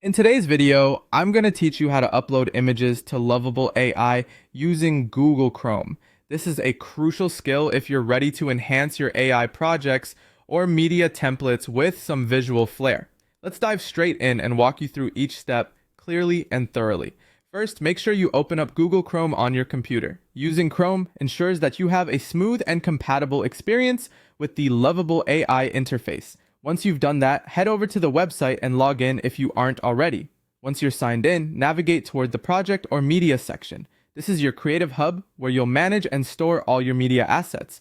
In today's video, I'm going to teach you how to upload images to Lovable AI using Google Chrome. This is a crucial skill if you're ready to enhance your AI projects or media templates with some visual flair. Let's dive straight in and walk you through each step clearly and thoroughly. First, make sure you open up Google Chrome on your computer. Using Chrome ensures that you have a smooth and compatible experience with the Lovable AI interface. Once you've done that, head over to the website and log in if you aren't already. Once you're signed in, navigate toward the project or media section. This is your creative hub where you'll manage and store all your media assets.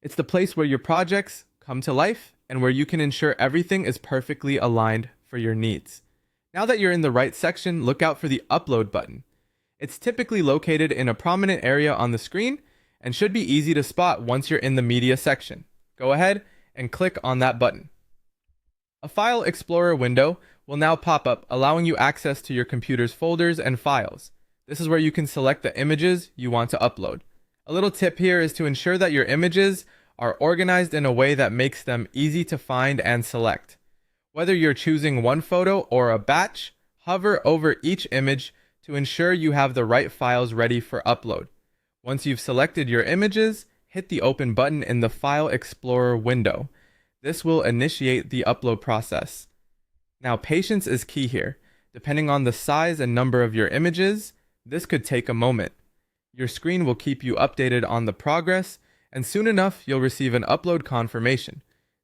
It's the place where your projects come to life and where you can ensure everything is perfectly aligned for your needs. Now that you're in the right section, look out for the Upload button. It's typically located in a prominent area on the screen and should be easy to spot once you're in the media section. Go ahead and click on that button. A File Explorer window will now pop up, allowing you access to your computer's folders and files. This is where you can select the images you want to upload. A little tip here is to ensure that your images are organized in a way that makes them easy to find and select. Whether you're choosing one photo or a batch, hover over each image to ensure you have the right files ready for upload. Once you've selected your images, hit the Open button in the File Explorer window. This will initiate the upload process. Now, patience is key here. Depending on the size and number of your images, this could take a moment. Your screen will keep you updated on the progress, and soon enough, you'll receive an upload confirmation.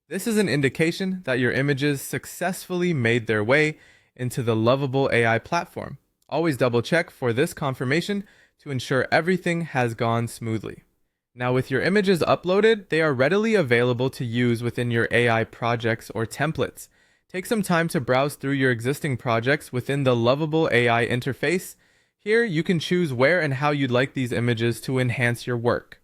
This is an indication that your images successfully made their way into the Lovable AI platform. Always double check for this confirmation to ensure everything has gone smoothly. Now, with your images uploaded, they are readily available to use within your AI projects or templates. Take some time to browse through your existing projects within the Lovable AI interface. Here, you can choose where and how you'd like these images to enhance your work.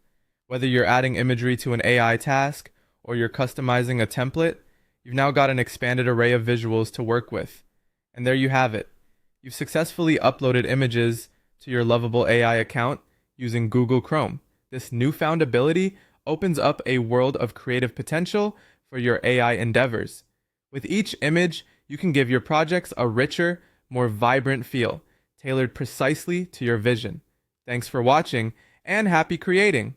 Whether you're adding imagery to an AI task or you're customizing a template, you've now got an expanded array of visuals to work with. And there you have it. You've successfully uploaded images to your Lovable AI account using Google Chrome. This newfound ability opens up a world of creative potential for your AI endeavors. With each image, you can give your projects a richer, more vibrant feel, tailored precisely to your vision. Thanks for watching, and happy creating!